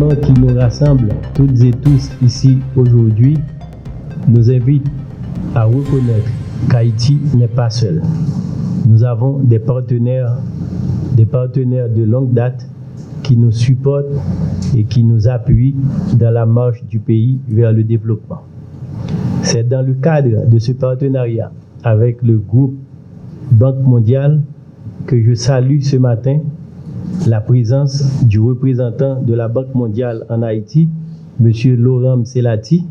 événement qui nous rassemble toutes et tous ici aujourd'hui nous invite à reconnaître qu'Haïti n'est pas seul. Nous avons des partenaires de longue date qui nous supportent et qui nous appuient dans la marche du pays vers le développement. C'est dans le cadre de ce partenariat avec le groupe Banque mondiale que je salue ce matin la présence du représentant de la Banque mondiale en Haïti, M. Laurent Mselati,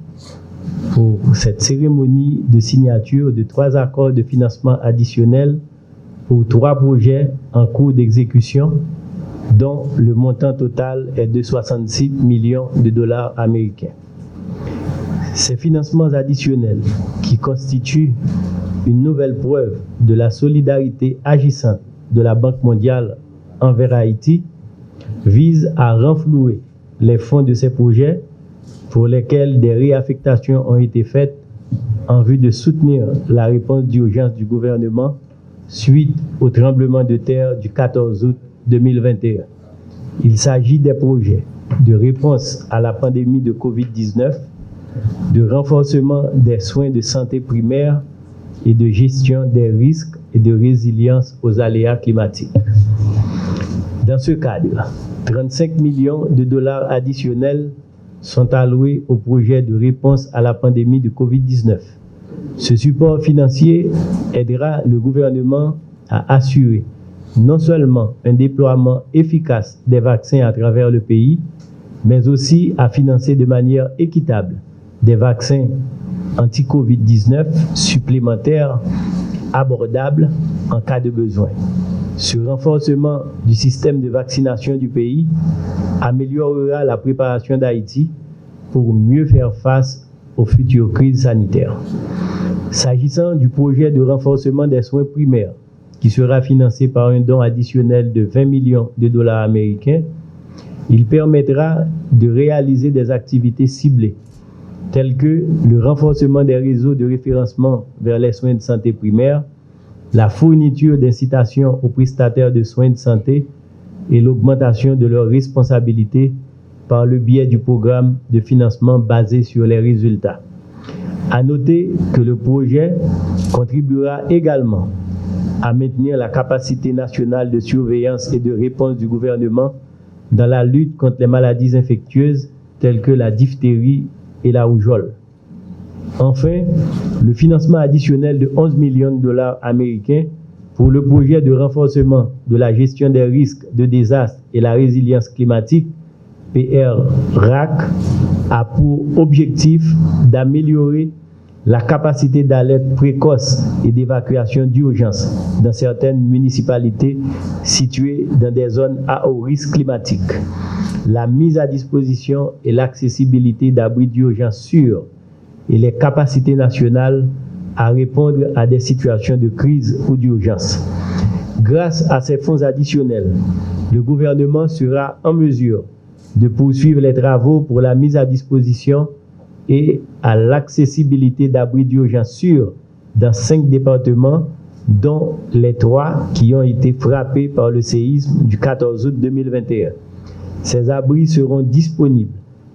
pour cette cérémonie de signature de 3 accords de financement additionnels pour 3 projets en cours d'exécution, dont le montant total est de 66 millions de dollars américains. Ces financements additionnels, qui constituent une nouvelle preuve de la solidarité agissante de la Banque mondiale envers Haïti, visent à renflouer les fonds de ces projets pour lesquels des réaffectations ont été faites en vue de soutenir la réponse d'urgence du gouvernement suite au tremblement de terre du 14 août 2021. Il s'agit des projets de réponse à la pandémie de COVID-19, de renforcement des soins de santé primaires et de gestion des risques et de résilience aux aléas climatiques. Dans ce cadre, 35 millions de dollars additionnels sont alloués au projet de réponse à la pandémie de COVID-19. Ce support financier aidera le gouvernement à assurer non seulement un déploiement efficace des vaccins à travers le pays, mais aussi à financer de manière équitable des vaccins anti-COVID-19 supplémentaires abordables en cas de besoin. Ce renforcement du système de vaccination du pays améliorera la préparation d'Haïti pour mieux faire face aux futures crises sanitaires. S'agissant du projet de renforcement des soins primaires, qui sera financé par un don additionnel de 20 millions de dollars américains, il permettra de réaliser des activités ciblées, telles que le renforcement des réseaux de référencement vers les soins de santé primaires, la fourniture d'incitations aux prestataires de soins de santé et l'augmentation de leurs responsabilités par le biais du programme de financement basé sur les résultats. À noter que le projet contribuera également à maintenir la capacité nationale de surveillance et de réponse du gouvernement dans la lutte contre les maladies infectieuses telles que la diphtérie et la rougeole. Enfin, le financement additionnel de 11 millions de dollars américains pour le projet de renforcement de la gestion des risques de désastre et la résilience climatique, PR-RAC, a pour objectif d'améliorer la capacité d'alerte précoce et d'évacuation d'urgence dans certaines municipalités situées dans des zones à haut risque climatique, la mise à disposition et l'accessibilité d'abris d'urgence sûrs et les capacités nationales à répondre à des situations de crise ou d'urgence. Grâce à ces fonds additionnels, le gouvernement sera en mesure de poursuivre les travaux pour la mise à disposition et à l'accessibilité d'abris d'urgence sûrs dans 5 départements, dont les 3 qui ont été frappés par le séisme du 14 août 2021. Ces abris seront disponibles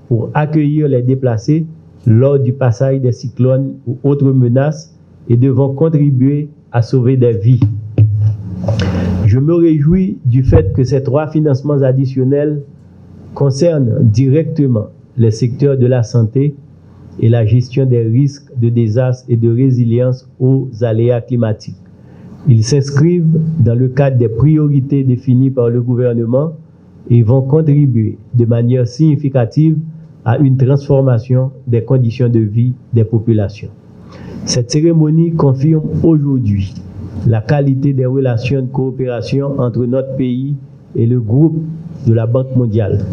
pour accueillir les déplacés lors du passage des cyclones ou autres menaces et devront contribuer à sauver des vies. Je me réjouis du fait que ces 3 financements additionnels concernent directement les secteurs de la santé et la gestion des risques de désastre et de résilience aux aléas climatiques. Ils s'inscrivent dans le cadre des priorités définies par le gouvernement et vont contribuer de manière significative à une transformation des conditions de vie des populations. Cette cérémonie confirme aujourd'hui la qualité des relations de coopération entre notre pays et le groupe de la Banque mondiale.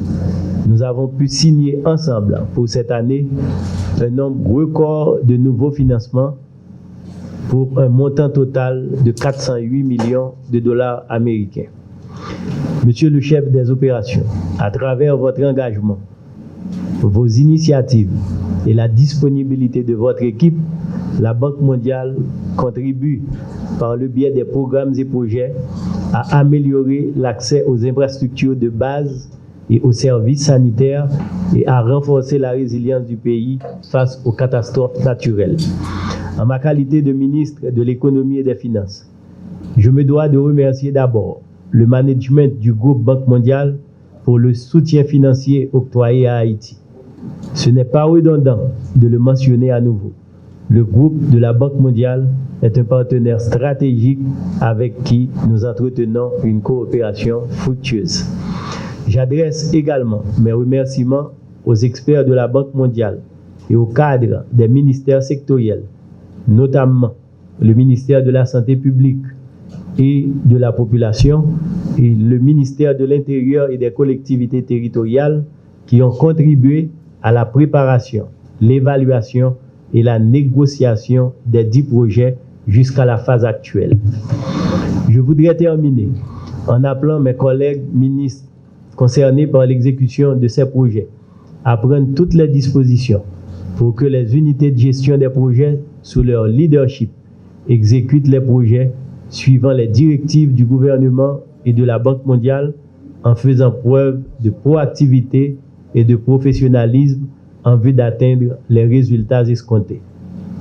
Nous avons pu signer ensemble pour cette année un nombre record de nouveaux financements pour un montant total de 408 millions de dollars américains. Monsieur le chef des opérations, à travers votre engagement, vos initiatives et la disponibilité de votre équipe, la Banque mondiale contribue par le biais des programmes et projets à améliorer l'accès aux infrastructures de base et aux services sanitaires et à renforcer la résilience du pays face aux catastrophes naturelles. En ma qualité de ministre de l'Économie et des Finances, je me dois de remercier d'abord le management du groupe Banque mondiale pour le soutien financier octroyé à Haïti. Ce n'est pas redondant de le mentionner à nouveau. Le groupe de la Banque mondiale est un partenaire stratégique avec qui nous entretenons une coopération fructueuse. J'adresse également mes remerciements aux experts de la Banque mondiale et aux cadres des ministères sectoriels, notamment le ministère de la Santé publique et de la Population et le ministère de l'Intérieur et des collectivités territoriales qui ont contribué à la préparation, l'évaluation et la négociation des 10 projets jusqu'à la phase actuelle. Je voudrais terminer en appelant mes collègues ministres concernés par l'exécution de ces projets à prendre toutes les dispositions pour que les unités de gestion des projets, sous leur leadership, exécutent les projets suivant les directives du gouvernement et de la Banque mondiale en faisant preuve de proactivité et de professionnalisme en vue d'atteindre les résultats escomptés.